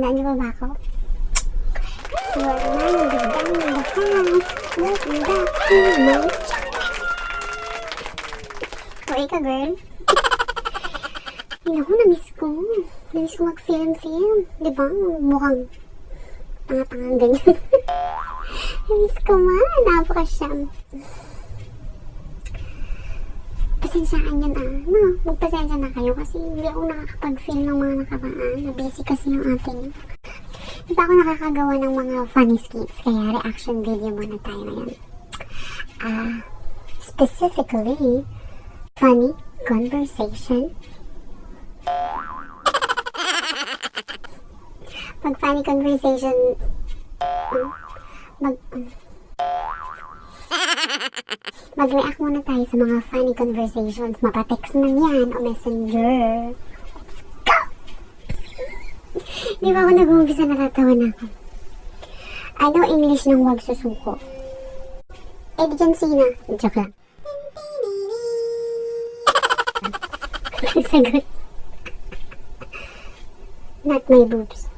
Tandaan niyo ba ako? So, Manang Biday in the house. Welcome back to my channel. Okay ka, girl? Ay, naku, namiss ko. Namiss ko mag-film-film. Diba? Mukhang tanga-tangang ganyan. Namiss ko man. Napaka-siyam. Pasensyaan yan no? Magpasensya na kayo kasi hindi ako nakakapag-film ng mga nakaraan. Busy kasi yung ating. Hindi pa ako nakakagawa ng mga funny skits. Kaya reaction video muna tayo ngayon. Specifically, funny conversation. Pag funny conversation, mag-react muna tayo sa mga funny conversations. Mapatext man yan o messenger. Let's go! Di ba ako nag-umpisa natatawa na ako? Ano English ng wag susuko? Eh di dyan sina. Joke lang. Sagot. Not my boobs.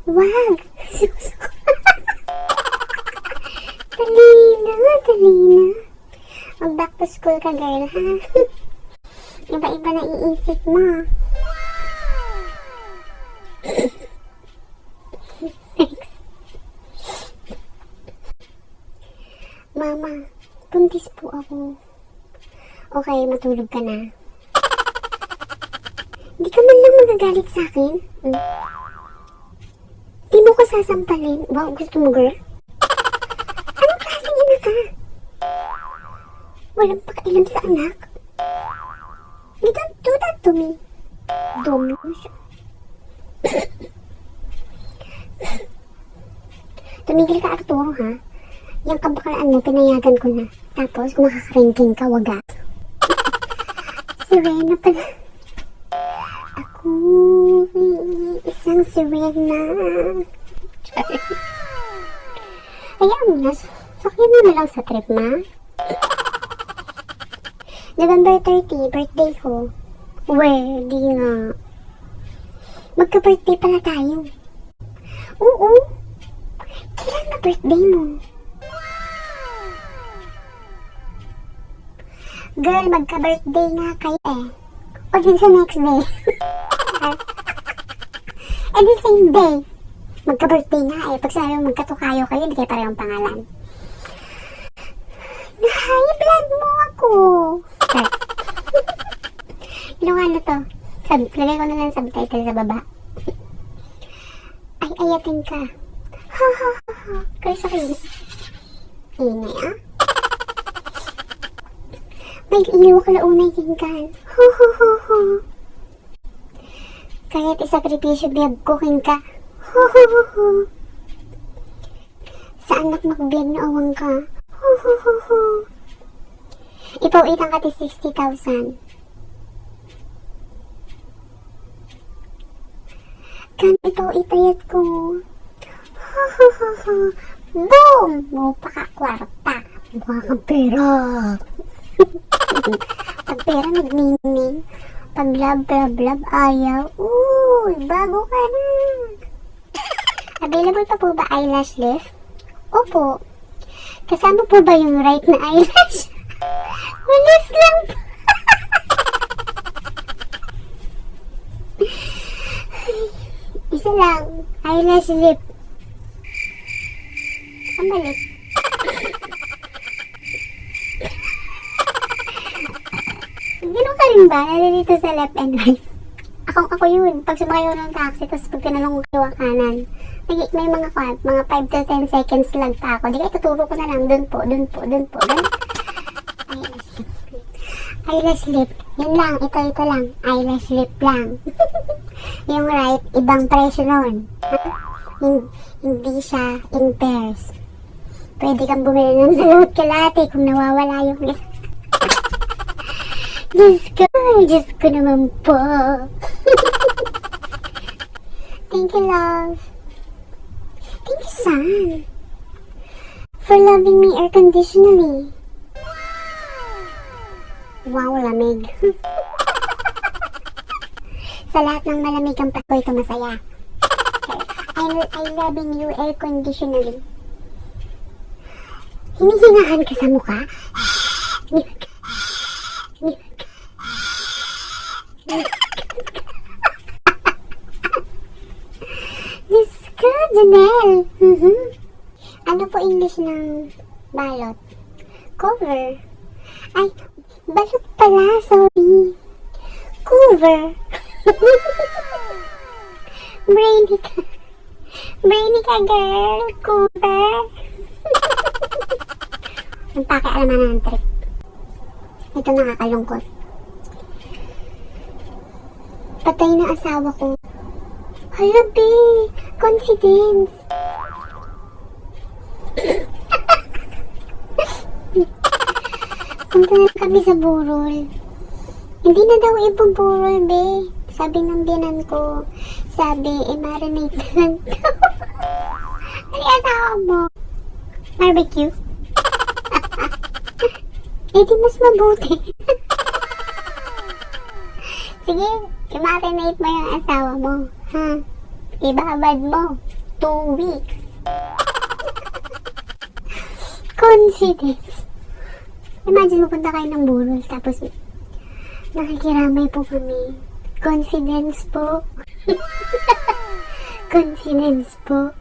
Wag! Susuko. Talina. Mag-back to school ka, girl, ha? Iba-iba na iisip mo. Thanks. Mama, buntis po ako. Okay, matulog ka na. Hindi ka man lang magagalit sa akin. Di mo ko sasampalin. Wow, gusto mo, girl? Anong klaseng ina ka? Walang pakialam sa anak. You don't do that to me. Domo siya. Tumigil ka, Arturo, ha? Yung kabakalaan mo, pinayagan ko na. Tapos, kung makakaringking ka, wagas. Si Rena pala. Ako, isang si Rena. Hayaan mo na, sakyan mo na lang sa trip, ma. November 30, birthday ko. Di nga. Magka-birthday pala tayo. Oo. Kailan na birthday mo? Girl, magka-birthday nga kayo eh. O din sa next day. Eh the same day. Magka-birthday nga eh. Pag sinabi mo magkatukayo kayo, hindi kayo parehong pangalan. Na-high blood mo ako. Ilocano to. Lagay ko na lang subtitle sa baba. Ay, ayatin ka. Ha ha ha ha. Kaya ingay ah. May iliwa ka launay kingkan. Ho ho ho ho. Kahit isakripisyo biyag ko kingka. Ho ho ho ho. Sa anak makbiyag na awang ka. Ho ho ho ho. Ipawitan ka ti 60,000. Kan ito itayat ko. Ha ha ha ha. Boom! Mupa ka kwarta. Mukha kang pera. Pag pera nagnining. Pag love ayaw. Uy, bago ka na. Available pa po ba eyelash lift? Opo. Kasama po ba yung right na eyelash? Walis lang po. Isa lang. Eyelash lip. Saan balik? Gano'n ka rin ba? Nalilito sa left and right. Ako yun. Pag sumakay ko ng taxi, tapos pag tinanong ko kayo kanan, may mga 5 to 10 seconds lang pa ako. Di kayo tuturo ko na lang. Dun po. Eyelash lip. Yun lang. Ito lang. Eyelash lip lang. Yung right, ibang presyo nun. Hindi siya in pairs. Pwede kang bumili ng dalawat kalate kung nawawala yung isa. Diyos ko naman po. Thank you, love. Thank you, son. For loving me unconditionally. Wow, lamig. Sa lahat ng malamig ang Pasko, ito masaya. I loving you air conditionally. Hinihingahan ka sa mukha. Diyos ko, Janelle. Ano po English ng balot? Cover. Ay, balot pala, sorry. Cover. Brainy ka. Brainy ka, girl. Cover. Ang pakialaman ng trip. Ito nakakalungkot. Patay na asawa ko. Hala, be. Confidence. Punta na kami sa burol. Hindi na daw ibuburol, be. Sabi ng biyanan ko. Sabi, marinate na lang daw. Ano yung asawa mo? Barbecue? Eh, di mas mabuti. Sige, i-marinate mo yung asawa mo. Ha? Ibabad mo. 2 weeks. Confidence. Imagine mo punta kayo ng burol, tapos nakikiramay po kami. Confidence po. Confidence po.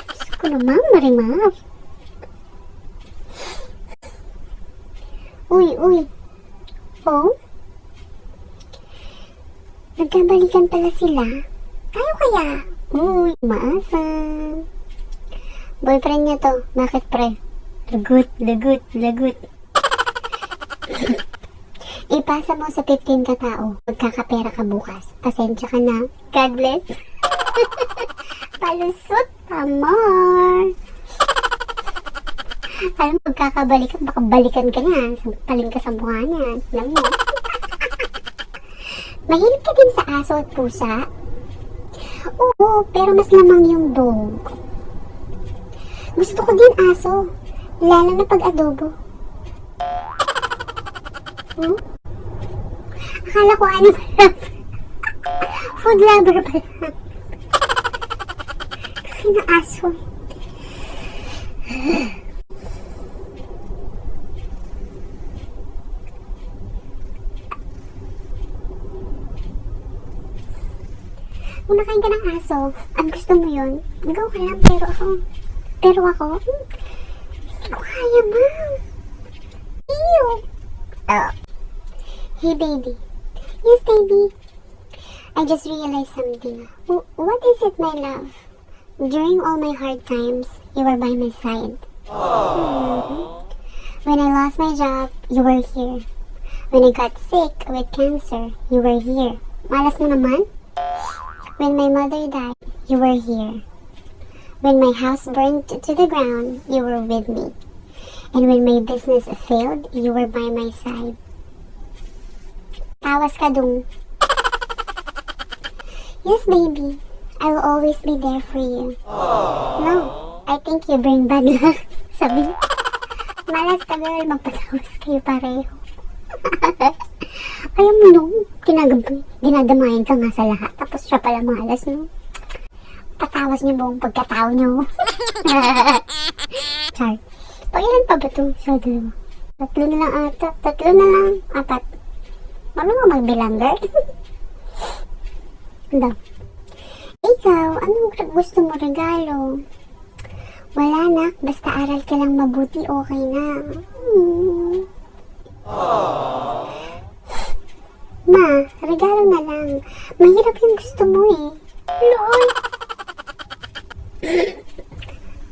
Gusto ko naman, Marimar. Uy. Oh? Nagkabalikan pala sila. Tayo kaya? Uy, maasang. Boyfriend niya to. Bakit, pre? Lagut. Ipasa mo sa 15 katao. Magkakapera ka bukas. Pasensya ka na. God bless. Palusot, amor. Alam mo, magkakabalikan. Baka balikan ka niya. Sampaling ka sa mukha niya. Alam mo. Mahilig ka din sa aso at pusa? Oo, pero mas lamang yung dog. Gusto ko din aso. Lalo na pag adobo. Akala ko ano pala. Food lover pala. Kaya na aso. Kung nakain ka ng aso, ang gusto mo yun, ikaw ka lang, pero ako, hindi ko kaya, ma'am. Ew. Oh. Hey, baby. Yes, baby. I just realized something. What is it, my love? During all my hard times, you were by my side. When I lost my job, you were here. When I got sick with cancer, you were here. Malas mo naman? When my mother died, you were here. When my house burned to the ground, you were with me. And when my business failed, you were by my side. Tawas ka dung. Yes, baby. I will always be there for you. No, I think you bring bad luck. Sabi, malas ka girl, magpatawas kayo pareho. Ayaw mo nung, dinadamayan ka nga sa lahat. Tapos siya pala malas, no? Patawas niyo buong pagkatao niyo. Char. Pag-ilan pa ba ito? So, 2. 3 na lang ata. 3 na lang. 4. Ano mo magbilang, girl? Daw. Ikaw, anong gusto mo regalo? Wala na. Basta aral ka lang mabuti, okay na. Ma, regalo na lang. Mahirap yung gusto mo eh. Lol.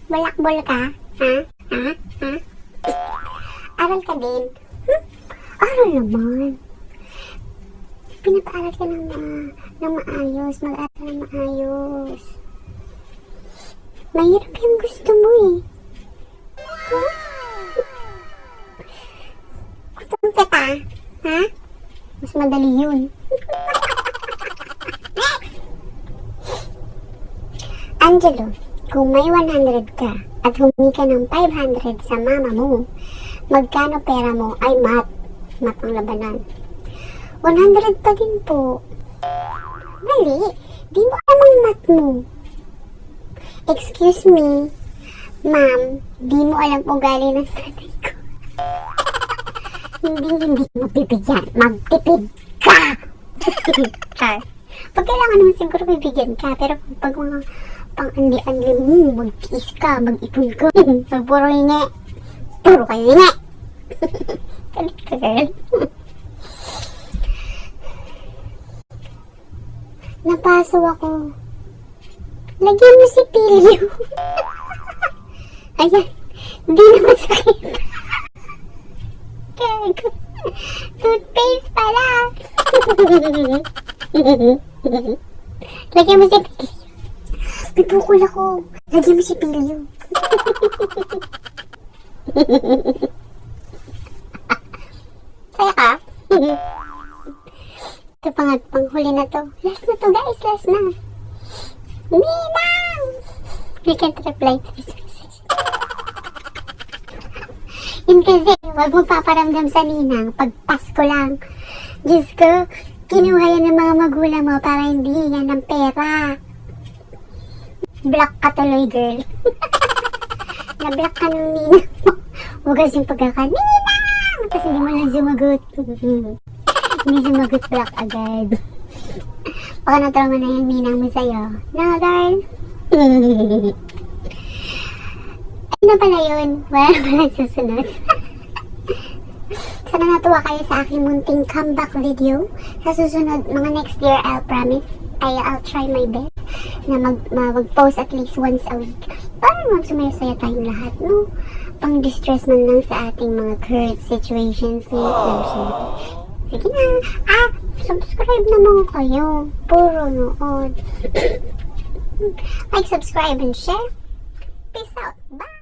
Balakbol ka? Ha? Aral ka din? Aral naman. Pinapaaral ka ng maayos. Mag-aral ng maayos. Mahirap yung gusto mo eh. Gusto mo kita? Ha? Mas madali yun. Next! Angelo, kung may 100 ka at humingi ka ng 500 sa mama mo, magkano pera mo ay mat? Mat ang labanan. 100 pa din po. Mali. Di mo alam ang mat mo. Excuse me, ma'am, di mo alam ugali ng tatay ko. hindi mo bibigyan. Magtipid ka! Char. Pag kailangan naman siguro bibigyan ka, pero pag mga pang-andi-andi mo, mag-tiis ka, mag-ipon ka, pag puro hingi, puro kayo hingi. Kalit ka, girl. Napaso ako. Lagyan mo si Pilyo. Ayan. Hindi naman sakit. Gago. Toothpaste pala. Lagyan mo si Pilyo. Pipukul ako. Lagyan mo si Pilyo. Saya ka? Ito panghuli na to. Last na to, guys. Last na. Manang! You can't reply to this message. Yun kasi, huwag mo paparamdam sa ninang pag Pasko lang. Diyos ko, kinuha yan ng mga magulang mo para hindi yan ng pera. Block ka tuloy, girl. Na-block ka ng ninang mo. Huwag yung pagkaka-ninang! Tapos hindi mo lang sumagot. Hindi sumagot, block agad. Baka natrauma na yung ninang mo sa'yo. No, girl? Ay na pala yun. Wala na pala susunod. Sana natuwa kayo sa aking munting comeback video. Sa susunod, mga next year, I'll promise. I'll try my best na mag-post at least once a week. Para naman sumasaya tayong lahat, no? Pang-distress man lang sa ating mga current situations. Sige na. Subscribe naman kayo. Puro noon. Like, subscribe, and share. Peace out. Bye!